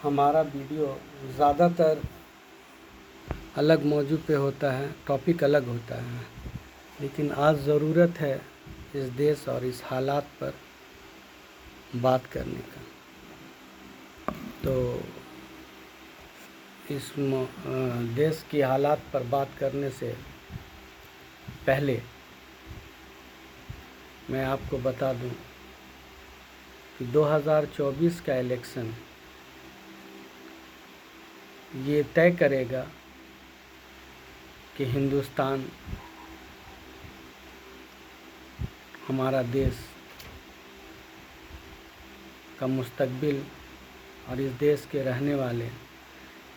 हमारा वीडियो ज़्यादातर अलग मौजू पे होता है, टॉपिक अलग होता है, लेकिन आज ज़रूरत है इस देश और इस हालात पर बात करने का। तो इस देश की हालात पर बात करने से पहले मैं आपको बता दूं कि 2024 का इलेक्शन ये तय करेगा कि हिंदुस्तान, हमारा देश का मुस्तकबिल और इस देश के रहने वाले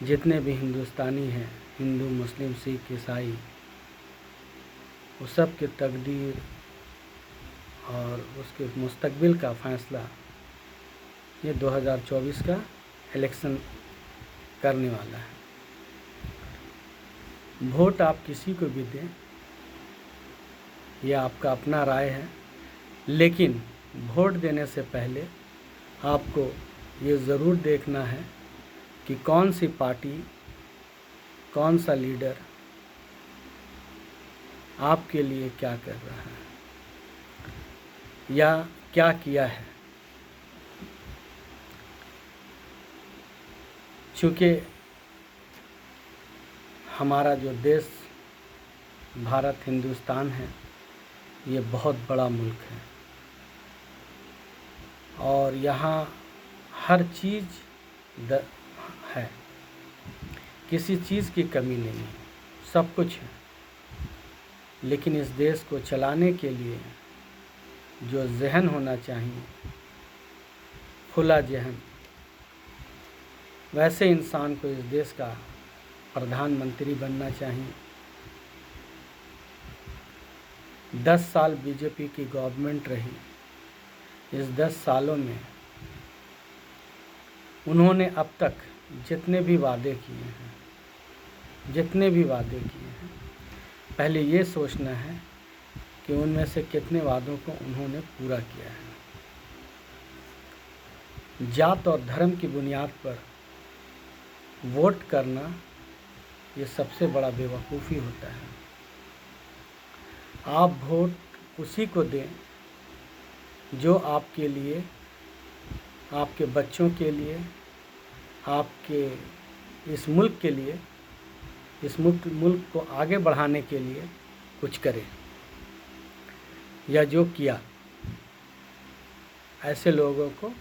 जितने भी हिंदुस्तानी हैं, हिंदू, मुस्लिम, सिख, ईसाई, वो सब की तकदीर और उसके मुस्तकबिल का फ़ैसला ये 2024 का इलेक्शन करने वाला है। वोट आप किसी को भी दें, यह आपका अपना राय है, लेकिन वोट देने से पहले आपको ये ज़रूर देखना है कि कौन सी पार्टी, कौन सा लीडर आपके लिए क्या कर रहा है या क्या किया है। चूँकि हमारा जो देश भारत हिंदुस्तान है, ये बहुत बड़ा मुल्क है और यहाँ हर चीज़ है, किसी चीज़ की कमी नहीं है, सब कुछ है। लेकिन इस देश को चलाने के लिए जो ज़हन होना चाहिए, खुला ज़हन, वैसे इंसान को इस देश का प्रधानमंत्री बनना चाहिए। 10 साल बीजेपी की गवर्नमेंट रही। इस 10 सालों में उन्होंने अब तक जितने भी वादे किए हैं, पहले ये सोचना है कि उनमें से कितने वादों को उन्होंने पूरा किया है। जात और धर्म की बुनियाद पर वोट करना ये सबसे बड़ा बेवकूफ़ी होता है। आप वोट उसी को दें जो आपके लिए, आपके बच्चों के लिए, आपके इस मुल्क के लिए, इस मुल्क को आगे बढ़ाने के लिए कुछ करे या जो किया, ऐसे लोगों को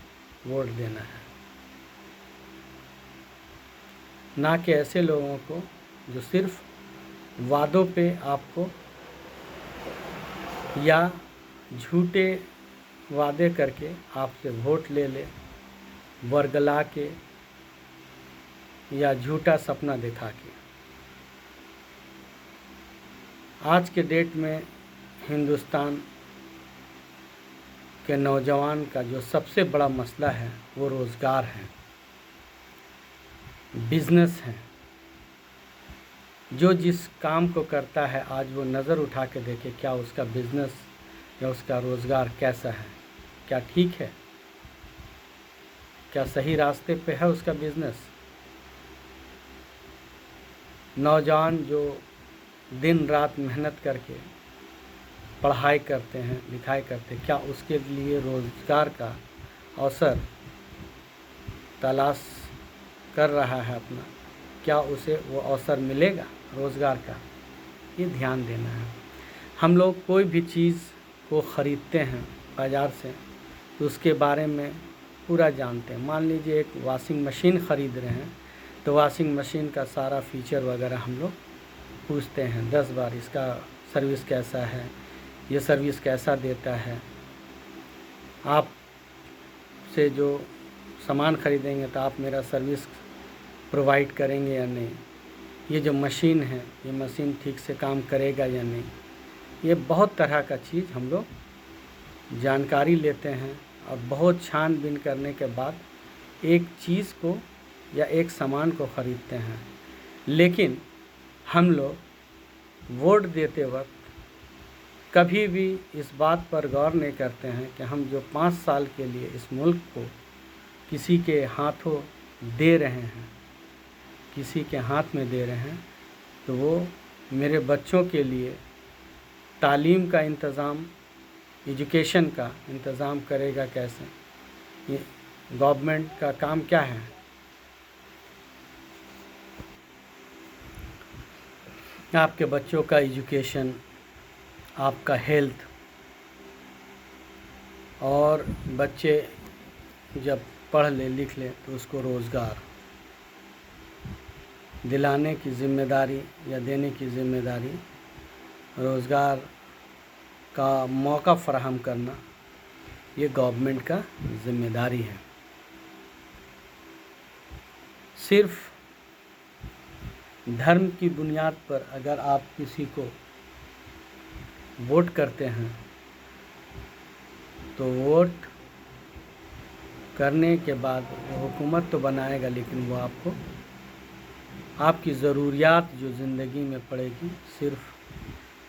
वोट देना है, ना कि ऐसे लोगों को जो सिर्फ वादों पे आपको या झूठे वादे करके आपसे वोट ले ले, वर्गला के या झूठा सपना दिखा के। आज के डेट में हिंदुस्तान के नौजवान का जो सबसे बड़ा मसला है वो रोज़गार है, बिज़नेस है। जो जिस काम को करता है आज वो नज़र उठा के देखे क्या उसका बिज़नेस या उसका रोज़गार कैसा है, क्या ठीक है, क्या सही रास्ते पे है उसका बिज़नेस। नौजवान जो दिन रात मेहनत करके पढ़ाई करते हैं, लिखाई करते हैं, क्या उसके लिए रोज़गार का अवसर तलाश कर रहा है अपना, क्या उसे वो अवसर मिलेगा रोज़गार का, ये ध्यान देना है। हम लोग कोई भी चीज़ को ख़रीदते हैं बाज़ार से तो उसके बारे में पूरा जानते हैं। मान लीजिए एक वॉशिंग मशीन ख़रीद रहे हैं तो वॉशिंग मशीन का सारा फीचर वगैरह हम लोग पूछते हैं 10 बार, इसका सर्विस कैसा है, ये सर्विस कैसा देता है, आप से जो सामान ख़रीदेंगे तो आप मेरा सर्विस प्रोवाइड करेंगे या नहीं, ये जो मशीन है ये मशीन ठीक से काम करेगा या नहीं। ये बहुत तरह का चीज़ हम लोग जानकारी लेते हैं और बहुत छानबीन करने के बाद एक चीज़ को या एक सामान को ख़रीदते हैं। लेकिन हम लोग वोट देते वक्त कभी भी इस बात पर गौर नहीं करते हैं कि हम जो 5 साल के लिए इस मुल्क को किसी के हाथों दे रहे हैं, किसी के हाथ में दे रहे हैं, तो वो मेरे बच्चों के लिए तालीम का इंतज़ाम, एजुकेशन का इंतज़ाम करेगा कैसे? ये गवर्नमेंट का काम क्या है? आपके बच्चों का एजुकेशन, आपका हेल्थ, और बच्चे जब पढ़ ले लिख ले तो उसको रोज़गार दिलाने की ज़िम्मेदारी या देने की ज़िम्मेदारी, रोज़गार का मौका फराहम करना, ये गवर्नमेंट का ज़िम्मेदारी है। सिर्फ धर्म की बुनियाद पर अगर आप किसी को वोट करते हैं तो वोट करने के बाद वो हुकूमत तो बनाएगा, लेकिन वो आपको आपकी ज़रूरियात जो ज़िंदगी में पड़ेगी, सिर्फ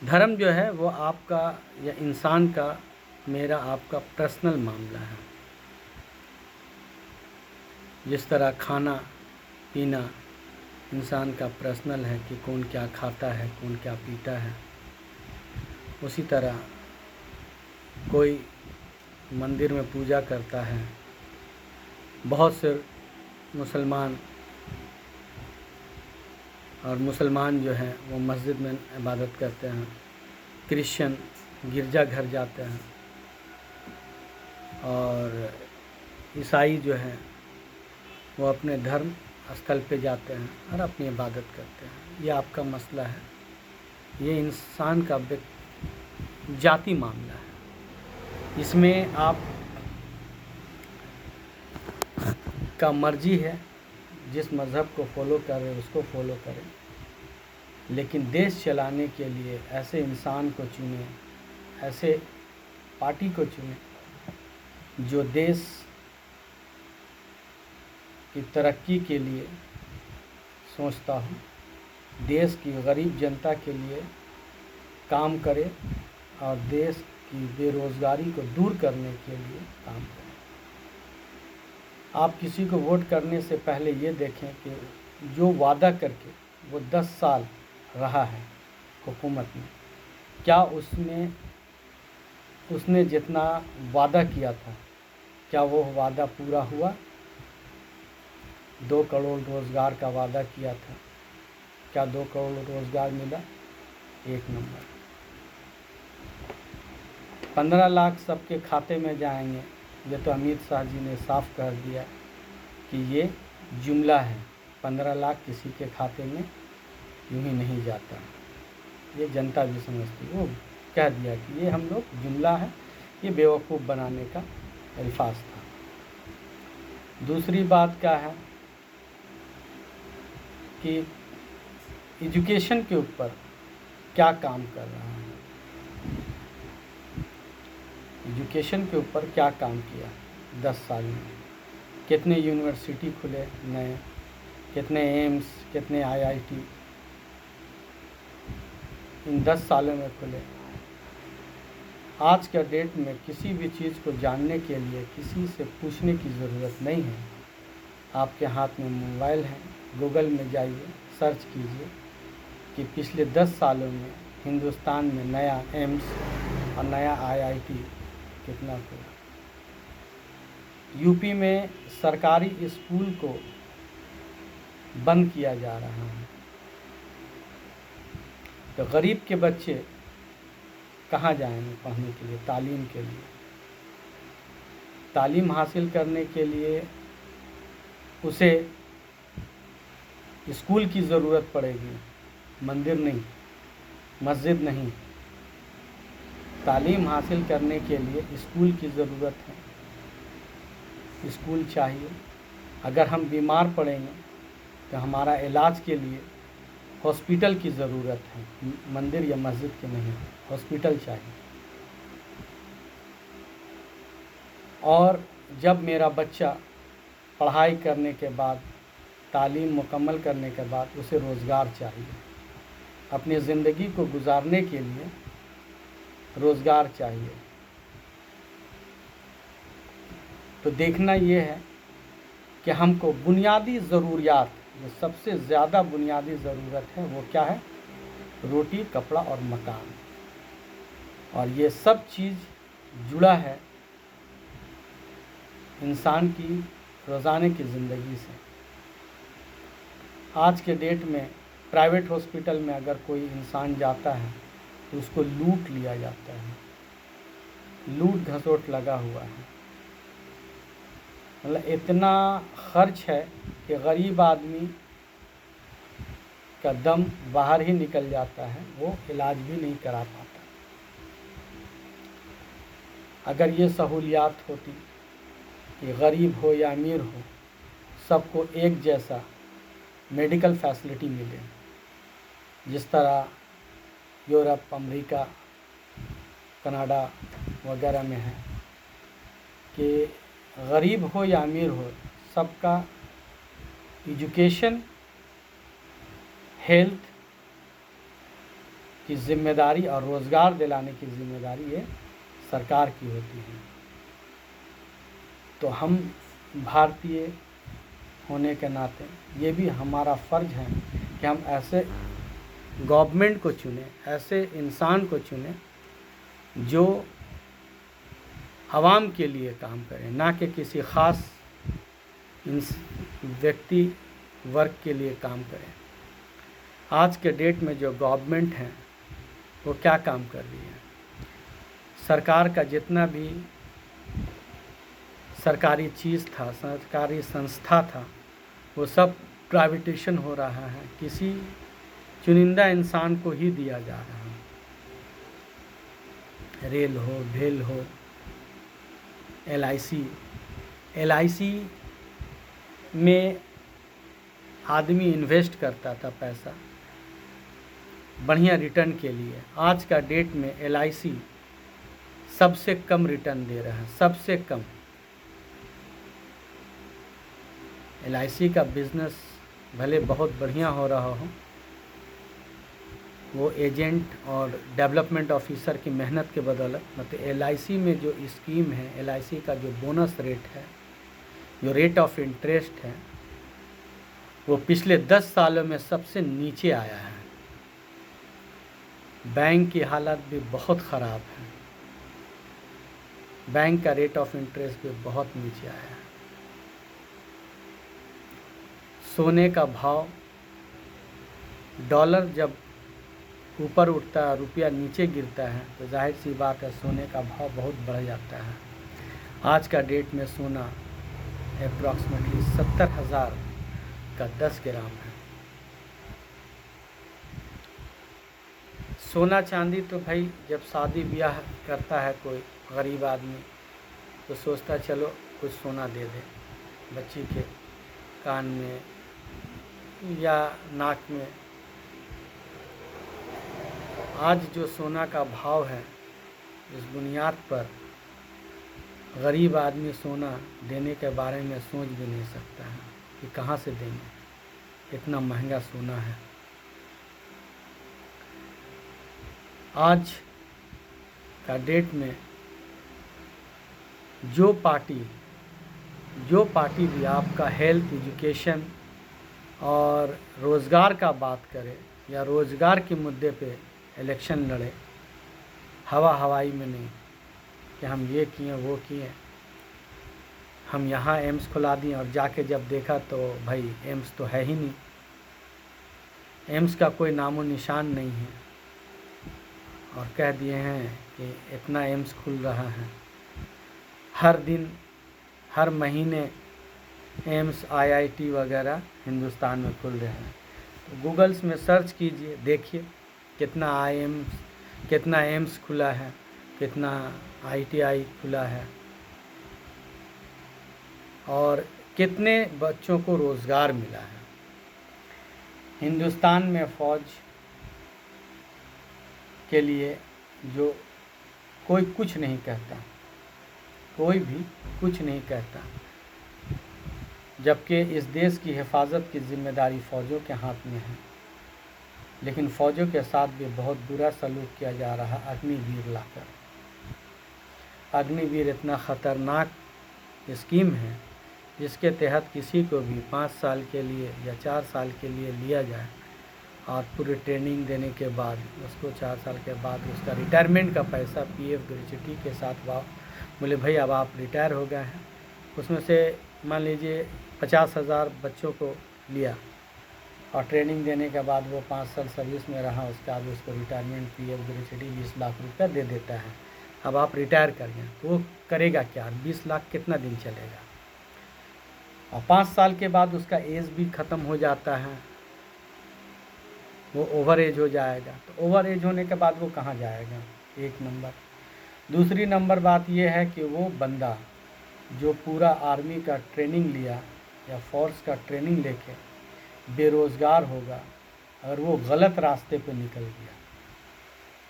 धर्म जो है वो आपका या इंसान का, मेरा आपका पर्सनल मामला है। जिस तरह खाना पीना इंसान का पर्सनल है कि कौन क्या खाता है, कौन क्या पीता है, उसी तरह कोई मंदिर में पूजा करता है, बहुत से मुसलमान जो हैं वो मस्जिद में इबादत करते हैं, क्रिश्चियन गिरजा घर जाते हैं, और ईसाई जो हैं वो अपने धर्म स्थल पे जाते हैं और अपनी इबादत करते हैं। ये आपका मसला है, ये इंसान का जाति मामला है। इसमें आप का मर्जी है, जिस मज़हब को फॉलो कर रहे उसको फॉलो करें, लेकिन देश चलाने के लिए ऐसे इंसान को चुने, ऐसे पार्टी को चुने जो देश की तरक्की के लिए सोचता हो, देश की गरीब जनता के लिए काम करे और देश की बेरोज़गारी को दूर करने के लिए काम करे। आप किसी को वोट करने से पहले ये देखें कि जो वादा करके वो 10 साल रहा है हुकूमत में, क्या उसने जितना वादा किया था, क्या वो वादा पूरा हुआ? 2 करोड़ रोज़गार का वादा किया था, क्या 2 करोड़ रोज़गार मिला? 1 नंबर। 15 लाख सबके खाते में जाएंगे, ये तो अमित शाह जी ने साफ कर दिया कि ये जुमला है, 15 लाख किसी के खाते में यूँ ही नहीं जाता। ये जनता भी समझती, वो कह दिया कि ये हम लोग जुमला है, ये बेवकूफ़ बनाने का अल्फाज था। दूसरी बात क्या है कि एजुकेशन के ऊपर क्या काम कर रहा है, एजुकेशन के ऊपर क्या काम किया 10 साल में? कितने यूनिवर्सिटी खुले नए, कितने एम्स, कितने आईआईटी इन 10 सालों में खुले? आज के डेट में किसी भी चीज़ को जानने के लिए किसी से पूछने की ज़रूरत नहीं है। आपके हाथ में मोबाइल है, गूगल में जाइए, सर्च कीजिए कि पिछले 10 सालों में हिंदुस्तान में नया एम्स और नया आईआईटी कितना खुला। यूपी में सरकारी स्कूल को बंद किया जा रहा है, तो गरीब के बच्चे कहाँ जाएंगे पढ़ने के लिए, तालीम के लिए? तालीम हासिल करने के लिए उसे स्कूल की ज़रूरत पड़ेगी, मंदिर नहीं, मस्जिद नहीं। तालीम हासिल करने के लिए स्कूल की ज़रूरत है, स्कूल चाहिए। अगर हम बीमार पड़ेंगे तो हमारा इलाज के लिए हॉस्पिटल की ज़रूरत है, मंदिर या मस्जिद की नहीं, हॉस्पिटल चाहिए। और जब मेरा बच्चा पढ़ाई करने के बाद, तालीम मुकम्मल करने के बाद उसे रोज़गार चाहिए, अपनी ज़िंदगी को गुजारने के लिए रोज़गार चाहिए। तो देखना ये है कि हमको बुनियादी ज़रूरियात, जो सबसे ज़्यादा बुनियादी ज़रूरत है वो क्या है? रोटी, कपड़ा और मकान। और ये सब चीज़ जुड़ा है इंसान की रोज़ाना की ज़िंदगी से। आज के डेट में प्राइवेट हॉस्पिटल में अगर कोई इंसान जाता है तो उसको लूट लिया जाता है, लूट घसोट लगा हुआ है। मतलब इतना खर्च है कि गरीब आदमी का दम बाहर ही निकल जाता है, वो इलाज भी नहीं करा पाता। अगर ये सहूलियात होती कि गरीब हो या अमीर हो, सबको एक जैसा मेडिकल फैसिलिटी मिले, जिस तरह यूरोप, अमेरिका, कनाडा वगैरह में है कि गरीब हो या अमीर हो, सबका एजुकेशन, हेल्थ की जिम्मेदारी और रोज़गार दिलाने की जिम्मेदारी ये सरकार की होती है। तो हम भारतीय होने के नाते ये भी हमारा फ़र्ज़ है कि हम ऐसे गवर्नमेंट को चुनें, ऐसे इंसान को चुनें जो आवाम के लिए काम करें, ना कि किसी ख़ास व्यक्ति वर्ग के लिए काम करें। आज के डेट में जो गवर्नमेंट है वो क्या काम कर रही है? सरकार का जितना भी सरकारी चीज़ था, सरकारी संस्था था, वो सब प्राइवेटेशन हो रहा है, किसी चुनिंदा इंसान को ही दिया जा रहा है। रेल हो, भेल हो, LIC में आदमी इन्वेस्ट करता था पैसा बढ़िया रिटर्न के लिए। आज का डेट में LIC सबसे कम रिटर्न दे रहा है, सबसे कम। LIC का बिज़नेस भले बहुत बढ़िया हो रहा हो, वो एजेंट और डेवलपमेंट ऑफिसर की मेहनत के बदौलत, मतलब LIC में जो स्कीम है, LIC का जो बोनस रेट है, जो रेट ऑफ इंटरेस्ट है, वो पिछले 10 सालों में सबसे नीचे आया है। बैंक की हालत भी बहुत ख़राब है, बैंक का रेट ऑफ इंटरेस्ट भी बहुत नीचे आया है। सोने का भाव, डॉलर जब ऊपर उठता है, रुपया नीचे गिरता है, तो जाहिर सी बात है सोने का भाव बहुत बढ़ जाता है। आज का डेट में सोना अप्रॉक्सीमेटली 70,000 का 10 ग्राम है। सोना चांदी तो भाई जब शादी ब्याह करता है कोई गरीब आदमी, तो सोचता है चलो कुछ सोना दे दे बच्ची के कान में या नाक में। आज जो सोना का भाव है, इस बुनियाद पर गरीब आदमी सोना देने के बारे में सोच भी नहीं सकता है कि कहाँ से देंगे, इतना महंगा सोना है। आज का डेट में जो पार्टी भी आपका हेल्थ, एजुकेशन और रोज़गार का बात करे या रोज़गार के मुद्दे पे इलेक्शन लड़े, हवाई में नहीं कि हम ये किए वो किए, हम यहाँ एम्स खुला दिए और जाके जब देखा तो भाई एम्स तो है ही नहीं, एम्स का कोई नामो निशान नहीं है, और कह दिए हैं कि इतना एम्स खुल रहा है। हर दिन, हर महीने एम्स, IIT वगैरह हिंदुस्तान में खुल रहे हैं। तो गूगल्स में सर्च कीजिए, देखिए कितना एम्स खुला है, कितना ITI खुला है, और कितने बच्चों को रोज़गार मिला है। हिंदुस्तान में फ़ौज के लिए जो कोई कुछ नहीं कहता, कोई भी कुछ नहीं कहता, जबकि इस देश की हिफाजत की जिम्मेदारी फ़ौजों के हाथ में है। लेकिन फ़ौजों के साथ भी बहुत बुरा सलूक किया जा रहा है अग्निवीर लाकर। अग्निवीर इतना ख़तरनाक स्कीम है जिसके तहत किसी को भी 5 साल के लिए या 4 साल के लिए लिया जाए और पूरी ट्रेनिंग देने के बाद उसको 4 साल के बाद उसका रिटायरमेंट का पैसा पीएफ ग्रेच्युटी के साथ बोले भाई अब आप रिटायर हो गए हैं, उसमें से मान लीजिए 50,000 बच्चों को लिया और ट्रेनिंग देने के बाद वो 5 साल सर्विस में रहा, उसके बाद उसको रिटायरमेंट पीएफ ग्रेच्युटी 20 लाख रुपया दे देता है। अब आप रिटायर कर गए तो वो करेगा क्या? 20 लाख कितना दिन चलेगा? और 5 साल के बाद उसका एज भी ख़त्म हो जाता है, वो ओवर एज हो जाएगा। तो ओवर एज होने के बाद वो कहाँ जाएगा? एक नंबर। दूसरी नंबर बात ये है कि वो बंदा जो पूरा आर्मी का ट्रेनिंग लिया या फोर्स का ट्रेनिंग लेके बेरोज़गार होगा, अगर वो गलत रास्ते पे निकल गया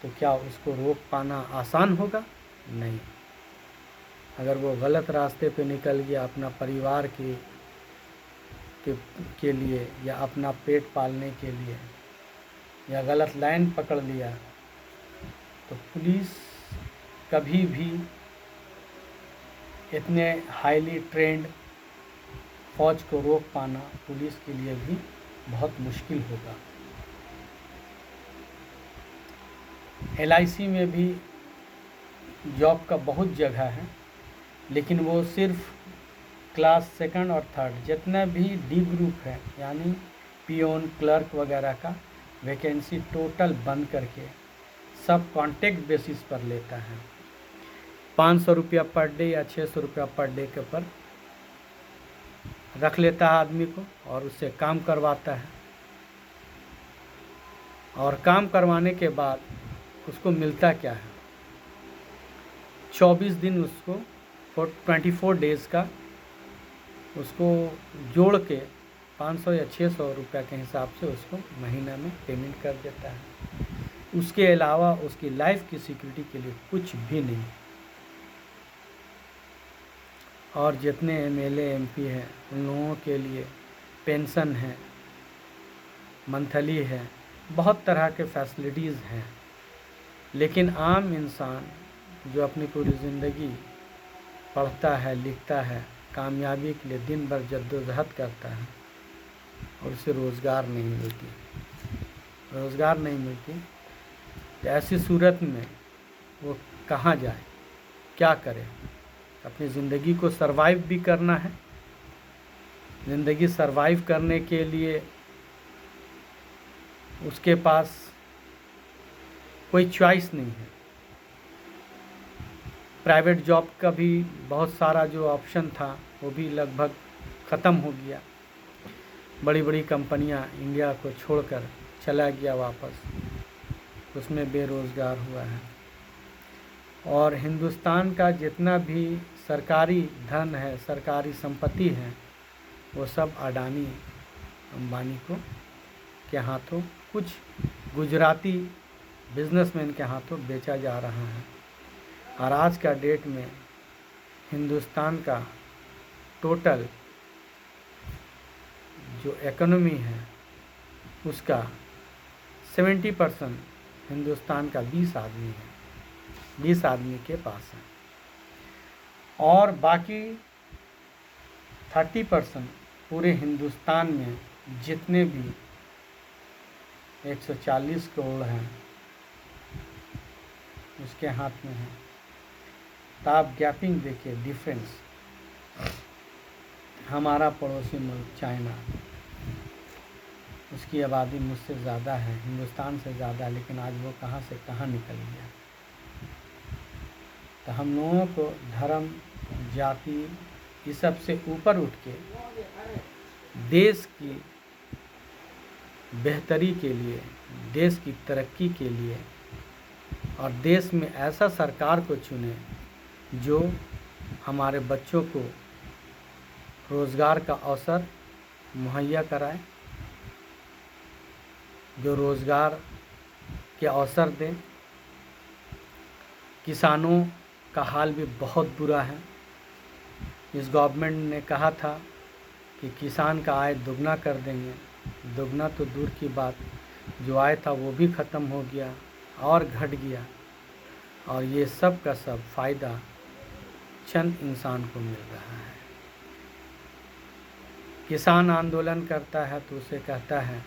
तो क्या उसको रोक पाना आसान होगा? नहीं। अगर वो गलत रास्ते पे निकल गया अपना परिवार के लिए या अपना पेट पालने के लिए या गलत लाइन पकड़ लिया तो पुलिस कभी भी इतने हाईली ट्रेंड फौज को रोक पाना पुलिस के लिए भी बहुत मुश्किल होगा। LIC में भी जॉब का बहुत जगह है, लेकिन वो सिर्फ क्लास 2 और 3 जितना भी डी ग्रुप है यानी पियोन क्लर्क वगैरह का वैकेंसी टोटल बंद करके सब कॉन्ट्रैक्ट बेसिस पर लेता है। 500 रुपया पर डे या 600 रुपया पर डे के पर रख लेता है आदमी को और उससे काम करवाता है। और काम करवाने के बाद उसको मिलता क्या है? 24 दिन उसको 24 डेज़ का उसको जोड़ के 500 या 600 रुपया के हिसाब से उसको महीना में पेमेंट कर देता है। उसके अलावा उसकी लाइफ की सिक्योरिटी के लिए कुछ भी नहीं। और जितने MLA MP हैं उन लोगों के लिए पेंशन है, मंथली है, बहुत तरह के फैसिलिटीज़ हैं। लेकिन आम इंसान जो अपनी पूरी ज़िंदगी पढ़ता है, लिखता है, कामयाबी के लिए दिन भर जद्दोजहद करता है और उसे रोज़गार नहीं मिलती, तो ऐसी सूरत में वो कहाँ जाए, क्या करे? अपनी ज़िंदगी को सरवाइव भी करना है। ज़िंदगी सरवाइव करने के लिए उसके पास कोई चॉइस नहीं है। प्राइवेट जॉब का भी बहुत सारा जो ऑप्शन था वो भी लगभग ख़त्म हो गया। बड़ी बड़ी कंपनियां इंडिया को छोड़कर चला गया वापस, उसमें बेरोज़गार हुआ है। और हिंदुस्तान का जितना भी सरकारी धन है, सरकारी संपत्ति है, वो सब अडानी अंबानी के हाथों, कुछ गुजराती बिजनेसमैन के हाथों बेचा जा रहा है। और आज का डेट में हिंदुस्तान का टोटल जो इकोनॉमी है उसका 70% हिंदुस्तान का 20 आदमी है, 20 आदमी के पास है। और बाकी 30% पूरे हिंदुस्तान में जितने भी 140 करोड़ हैं उसके हाथ में है। तो आप गैपिंग देखिए, डिफरेंस। हमारा पड़ोसी मुल्क चाइना, उसकी आबादी मुझसे ज़्यादा है, हिंदुस्तान से ज़्यादा, लेकिन आज वो कहाँ से कहाँ निकल गया। तो हम लोगों को धर्म, जाति, इस सब से ऊपर उठ के देश की बेहतरी के लिए, देश की तरक्की के लिए और देश में ऐसा सरकार को चुने जो हमारे बच्चों को रोज़गार का अवसर मुहैया कराए, जो रोज़गार के अवसर दें। किसानों का हाल भी बहुत बुरा है। इस गवर्नमेंट ने कहा था कि किसान का आय दुगना कर देंगे, दुगना तो दूर की बात, जो आय था वो भी ख़त्म हो गया और घट गया। और ये सब का सब फ़ायदा चंद इंसान को मिल रहा है। किसान आंदोलन करता है तो उसे कहता है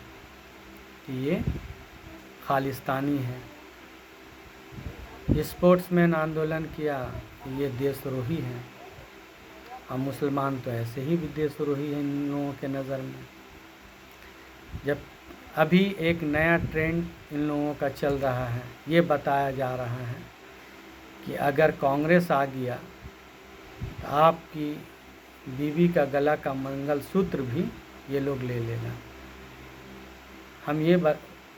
कि ये खालिस्तानी है। स्पोर्ट्समैन आंदोलन किया कि ये देशद्रोही हैं। और मुसलमान तो ऐसे ही भी देशद्रोही हैं इन लोगों के नज़र में। जब अभी एक नया ट्रेंड इन लोगों का चल रहा है, ये बताया जा रहा है कि अगर कांग्रेस आ गया तो आपकी बीवी का गला का मंगलसूत्र भी ये लोग ले लेगा। हम ये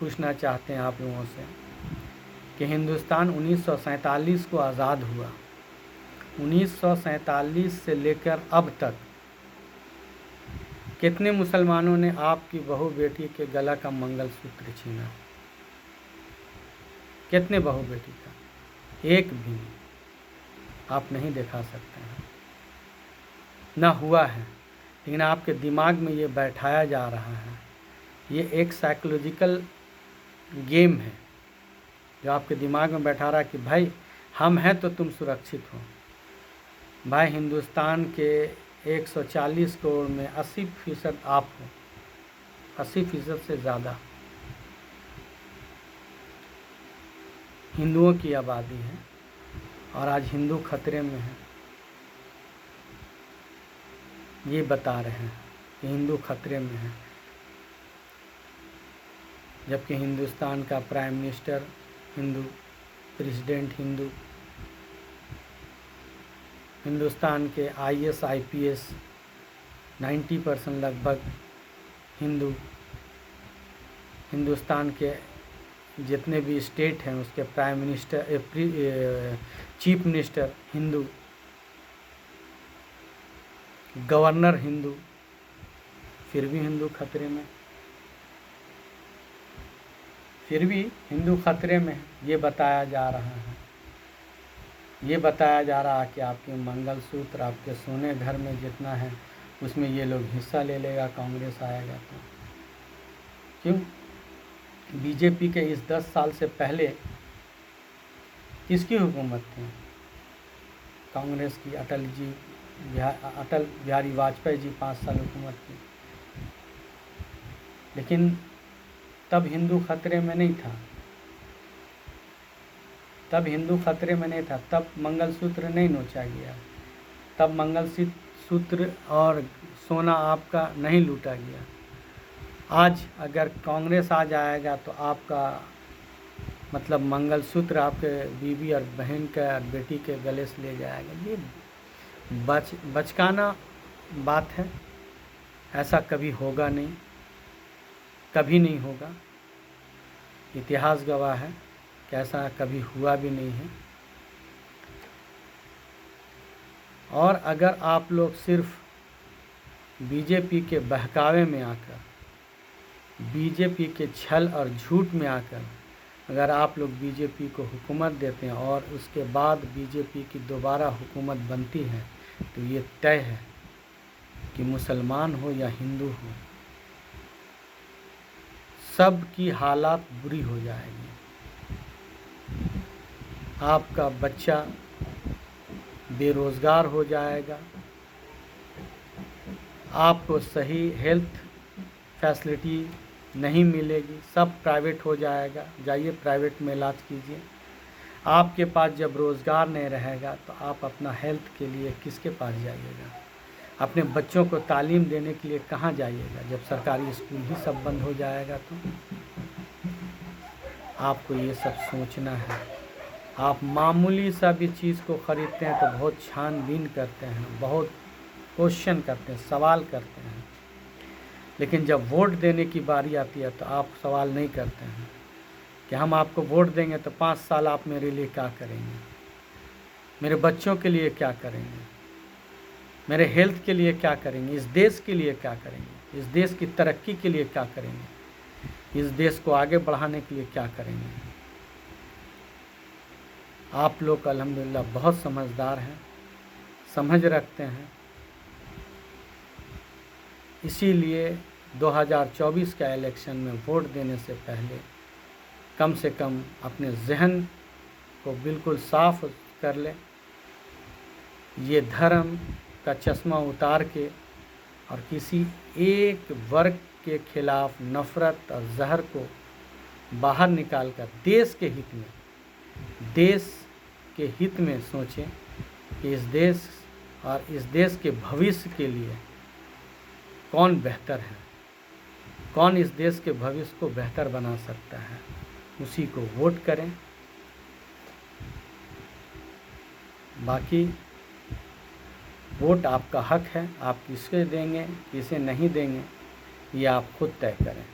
पूछना चाहते हैं आप लोगों से कि हिंदुस्तान 1947 को आज़ाद हुआ, 1947 से लेकर अब तक कितने मुसलमानों ने आपकी बहू बेटी के गला का मंगलसूत्र छीना? कितने बहू बेटी का? एक भी नहीं। आप नहीं दिखा सकते हैं, ना हुआ है, लेकिन आपके दिमाग में ये बैठाया जा रहा है। ये एक साइकोलॉजिकल गेम है जो आपके दिमाग में बैठा रहा है कि भाई हम हैं तो तुम सुरक्षित हो। भाई हिंदुस्तान के 140 करोड़ में 80% आप हो, 80% से ज़्यादा हिंदुओं की आबादी है और आज हिंदू खतरे में है। ये बता रहे हैं कि हिंदू खतरे में है, जबकि हिंदुस्तान का prime minister Hindu, president Hindu, Hindustan के IAS IPS 90% लगभग हिंदू, हिंदुस्तान के जितने भी स्टेट हैं उसके prime minister chief minister Hindu, governor Hindu, फिर भी हिंदू खतरे में, फिर भी हिंदू खतरे में। ये बताया जा रहा है, ये बताया जा रहा है कि आपके मंगलसूत्र, आपके सोने घर में जितना है उसमें ये लोग हिस्सा ले लेगा कांग्रेस आएगा तो। क्यों? बीजेपी के इस 10 साल से पहले किसकी हुकूमत थी? कांग्रेस की। अटल बिहारी वाजपेयी जी 5 साल हुकूमत की, लेकिन तब हिंदू खतरे में नहीं था, तब हिंदू खतरे में नहीं था, तब मंगलसूत्र नहीं नोचा गया, तब मंगलसूत्र और सोना आपका नहीं लूटा गया। आज अगर कांग्रेस आ जाएगा तो आपका मतलब मंगलसूत्र आपके बीवी और बहन का, बेटी के गले से ले जाएगा। ये बचकाना बात है, ऐसा कभी होगा नहीं, कभी नहीं होगा। इतिहास गवाह है कि ऐसा कभी हुआ भी नहीं है। और अगर आप लोग सिर्फ बीजेपी के बहकावे में आकर, बीजेपी के छल और झूठ में आकर अगर आप लोग बीजेपी को हुकूमत देते हैं और उसके बाद बीजेपी की दोबारा हुकूमत बनती है तो ये तय है कि मुसलमान हो या हिंदू हो, सब की हालात बुरी हो जाएगी। आपका बच्चा बेरोज़गार हो जाएगा, आपको सही हेल्थ फैसिलिटी नहीं मिलेगी, सब प्राइवेट हो जाएगा। जाइए प्राइवेट में इलाज कीजिए। आपके पास जब रोज़गार नहीं रहेगा तो आप अपना हेल्थ के लिए किसके पास जाइएगा? अपने बच्चों को तालीम देने के लिए कहाँ जाइएगा जब सरकारी स्कूल ही सब बंद हो जाएगा? तो आपको ये सब सोचना है। आप मामूली सा भी चीज़ को ख़रीदते हैं तो बहुत छानबीन करते हैं, बहुत क्वेश्चन करते हैं, सवाल करते हैं, लेकिन जब वोट देने की बारी आती है तो आप सवाल नहीं करते हैं कि हम आपको वोट देंगे तो 5 साल आप मेरे लिए क्या करेंगे, मेरे बच्चों के लिए क्या करेंगे, मेरे हेल्थ के लिए क्या करेंगे, इस देश के लिए क्या करेंगे, इस देश की तरक्की के लिए क्या करेंगे, इस देश को आगे बढ़ाने के लिए क्या करेंगे। आप लोग अल्हम्दुलिल्लाह बहुत समझदार हैं, समझ रखते हैं, इसीलिए 2024 का इलेक्शन में वोट देने से पहले कम से कम अपने जहन को बिल्कुल साफ कर लें। ये धर्म का चश्मा उतार के और किसी एक वर्ग के खिलाफ नफ़रत और जहर को बाहर निकालकर देश के हित में सोचें कि इस देश और इस देश के भविष्य के लिए कौन बेहतर है, कौन इस देश के भविष्य को बेहतर बना सकता है, उसी को वोट करें। बाकी वोट आपका हक है, आप किसके देंगे किसे नहीं देंगे ये आप खुद तय करें।